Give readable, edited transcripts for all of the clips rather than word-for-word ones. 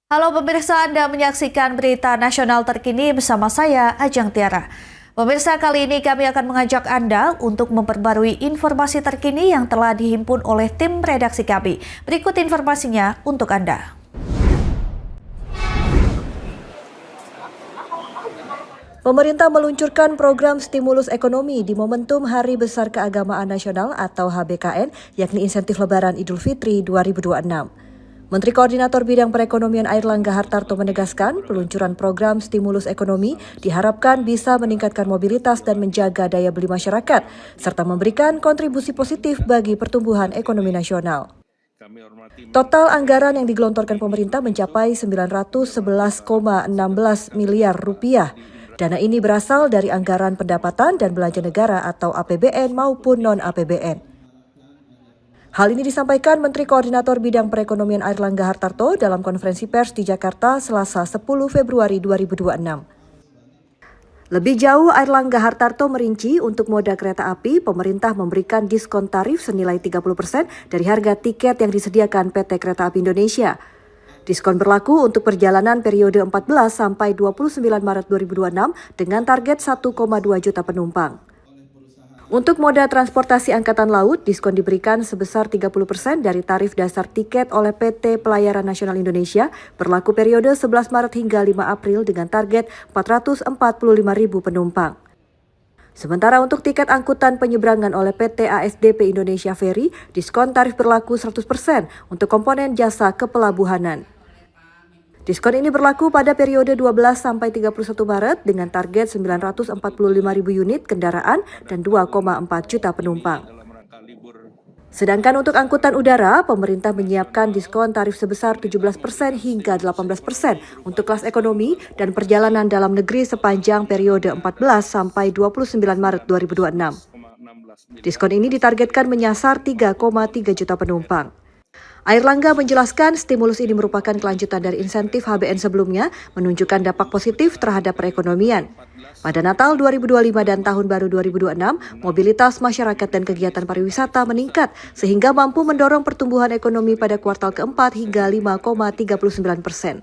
Halo pemirsa, Anda menyaksikan berita nasional terkini bersama saya, Ajeng Tiara. Pemirsa, kali ini kami akan mengajak Anda untuk memperbarui informasi terkini yang telah dihimpun oleh tim redaksi kami. Berikut informasinya untuk Anda. Pemerintah meluncurkan program stimulus ekonomi di momentum Hari Besar Keagamaan Nasional atau HBKN, yakni insentif Lebaran Idul Fitri 2026. Menteri Koordinator Bidang Perekonomian Airlangga Hartarto menegaskan peluncuran program stimulus ekonomi diharapkan bisa meningkatkan mobilitas dan menjaga daya beli masyarakat, serta memberikan kontribusi positif bagi pertumbuhan ekonomi nasional. Total anggaran yang digelontorkan pemerintah mencapai 911,16 miliar rupiah. Dana ini berasal dari anggaran pendapatan dan belanja negara atau APBN maupun non-APBN. Hal ini disampaikan Menteri Koordinator Bidang Perekonomian Airlangga Hartarto dalam konferensi pers di Jakarta Selasa 10 Februari 2026. Lebih jauh, Airlangga Hartarto merinci untuk moda kereta api, pemerintah memberikan diskon tarif senilai 30% dari harga tiket yang disediakan PT Kereta Api Indonesia. Diskon berlaku untuk perjalanan periode 14 sampai 29 Maret 2026 dengan target 1,2 juta penumpang. Untuk moda transportasi Angkatan Laut, diskon diberikan sebesar 30% dari tarif dasar tiket oleh PT Pelayaran Nasional Indonesia berlaku periode 11 Maret hingga 5 April dengan target 445.000 penumpang. Sementara untuk tiket angkutan penyeberangan oleh PT ASDP Indonesia Ferry, diskon tarif berlaku 100% untuk komponen jasa kepelabuhanan. Diskon ini berlaku pada periode 12 sampai 31 Maret dengan target 945.000 unit kendaraan dan 2,4 juta penumpang. Sedangkan untuk angkutan udara, pemerintah menyiapkan diskon tarif sebesar 17% hingga 18% untuk kelas ekonomi dan perjalanan dalam negeri sepanjang periode 14 sampai 29 Maret 2026. Diskon ini ditargetkan menyasar 3,3 juta penumpang. Airlangga menjelaskan stimulus ini merupakan kelanjutan dari insentif HBN sebelumnya, menunjukkan dampak positif terhadap perekonomian. Pada Natal 2025 dan Tahun Baru 2026, mobilitas masyarakat dan kegiatan pariwisata meningkat sehingga mampu mendorong pertumbuhan ekonomi pada kuartal keempat hingga 5,39%.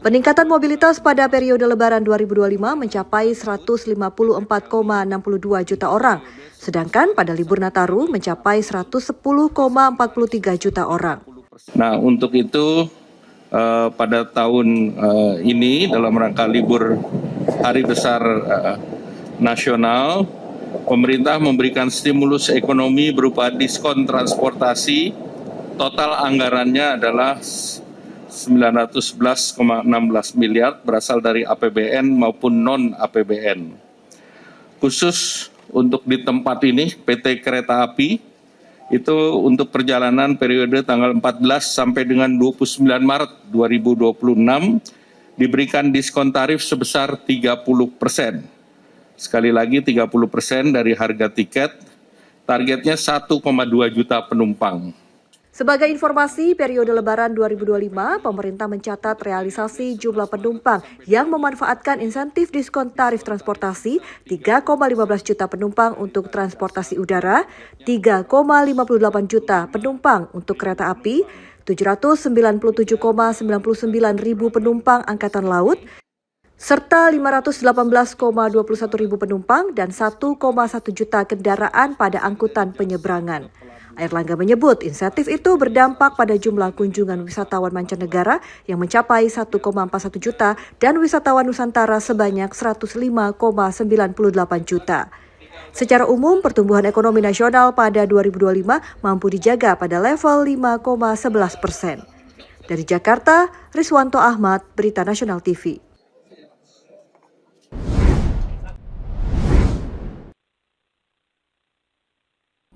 Peningkatan mobilitas pada periode Lebaran 2025 mencapai 154,62 juta orang, sedangkan pada libur Nataru mencapai 110,43 juta orang. Nah, untuk itu pada tahun ini dalam rangka libur Hari Besar Nasional, pemerintah memberikan stimulus ekonomi berupa diskon transportasi. Total anggarannya adalah 911,16 miliar berasal dari APBN maupun non-APBN. Khusus untuk di tempat ini, PT Kereta Api itu untuk perjalanan periode tanggal 14 sampai dengan 29 Maret 2026 diberikan diskon tarif sebesar 30%. Sekali lagi 30% dari harga tiket, targetnya 1,2 juta penumpang. Sebagai informasi, periode Lebaran 2025, pemerintah mencatat realisasi jumlah penumpang yang memanfaatkan insentif diskon tarif transportasi 3,15 juta penumpang untuk transportasi udara, 3,58 juta penumpang untuk kereta api, 797,99 ribu penumpang angkatan laut, serta 518,21 ribu penumpang dan 1,1 juta kendaraan pada angkutan penyeberangan. Airlangga menyebut insentif itu berdampak pada jumlah kunjungan wisatawan mancanegara yang mencapai 1,41 juta dan wisatawan Nusantara sebanyak 105,98 juta. Secara umum, pertumbuhan ekonomi nasional pada 2025 mampu dijaga pada level 5,11%. Dari Jakarta, Riswanto Ahmad, Berita Nasional TV.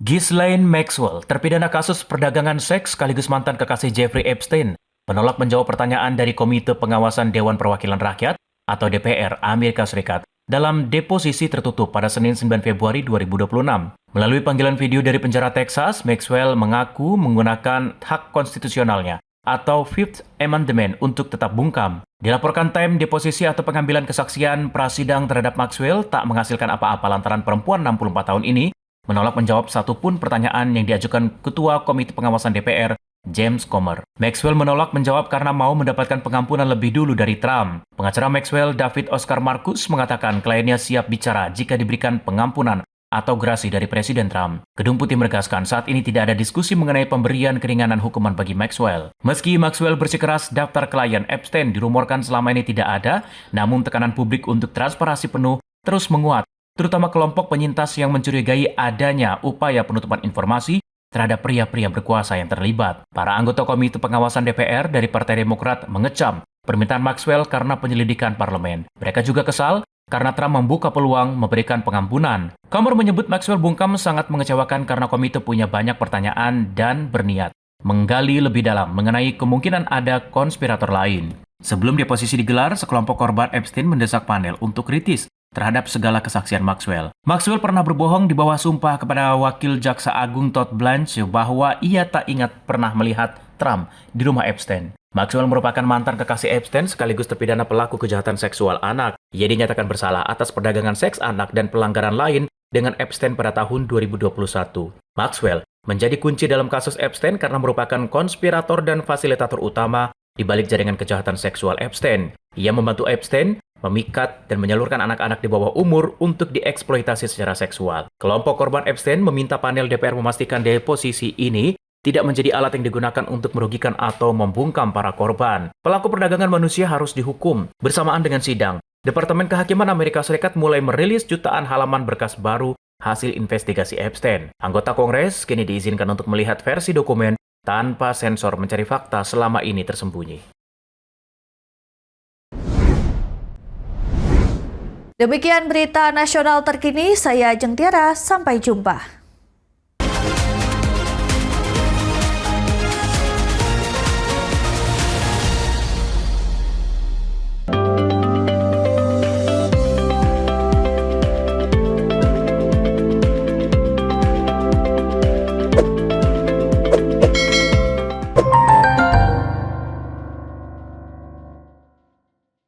Ghislaine Maxwell, terpidana kasus perdagangan seks sekaligus mantan kekasih Jeffrey Epstein, menolak menjawab pertanyaan dari Komite Pengawasan Dewan Perwakilan Rakyat atau DPR Amerika Serikat dalam deposisi tertutup pada Senin 9 Februari 2026. Melalui panggilan video dari penjara Texas, Maxwell mengaku menggunakan hak konstitusionalnya atau Fifth Amendment untuk tetap bungkam. Dilaporkan Time, deposisi atau pengambilan kesaksian prasidang terhadap Maxwell tak menghasilkan apa-apa lantaran perempuan 64 tahun ini menolak menjawab satupun pertanyaan yang diajukan Ketua Komite Pengawasan DPR James Comer. Maxwell menolak menjawab karena mau mendapatkan pengampunan lebih dulu dari Trump. Pengacara Maxwell, David Oscar Marcus, mengatakan kliennya siap bicara jika diberikan pengampunan atau grasi dari Presiden Trump. Gedung Putih menegaskan saat ini tidak ada diskusi mengenai pemberian keringanan hukuman bagi Maxwell. Meski Maxwell bersikeras daftar klien Epstein dirumorkan selama ini tidak ada, namun tekanan publik untuk transparansi penuh terus menguat, terutama kelompok penyintas yang mencurigai adanya upaya penutupan informasi terhadap pria-pria berkuasa yang terlibat. Para anggota Komite Pengawasan DPR dari Partai Demokrat mengecam permintaan Maxwell karena penyelidikan parlemen. Mereka juga kesal karena Trump membuka peluang memberikan pengampunan. Comer menyebut Maxwell bungkam sangat mengecewakan karena komite punya banyak pertanyaan dan berniat menggali lebih dalam mengenai kemungkinan ada konspirator lain. Sebelum deposisi digelar, sekelompok korban Epstein mendesak panel untuk kritis terhadap segala kesaksian Maxwell. Maxwell pernah berbohong di bawah sumpah kepada Wakil Jaksa Agung Todd Blanche bahwa ia tak ingat pernah melihat Trump di rumah Epstein. Maxwell merupakan mantan kekasih Epstein sekaligus terpidana pelaku kejahatan seksual anak. Ia dinyatakan bersalah atas perdagangan seks anak dan pelanggaran lain dengan Epstein pada tahun 2021. Maxwell menjadi kunci dalam kasus Epstein karena merupakan konspirator dan fasilitator utama di balik jaringan kejahatan seksual Epstein. Ia membantu Epstein memikat dan menyalurkan anak-anak di bawah umur untuk dieksploitasi secara seksual. Kelompok korban Epstein meminta panel DPR memastikan deposisi ini tidak menjadi alat yang digunakan untuk merugikan atau membungkam para korban. Pelaku perdagangan manusia harus dihukum. Bersamaan dengan sidang, Departemen Kehakiman Amerika Serikat mulai merilis jutaan halaman berkas baru hasil investigasi Epstein. Anggota Kongres kini diizinkan untuk melihat versi dokumen tanpa sensor mencari fakta selama ini tersembunyi. Demikian berita nasional terkini, saya Ajeng Tiara, sampai jumpa.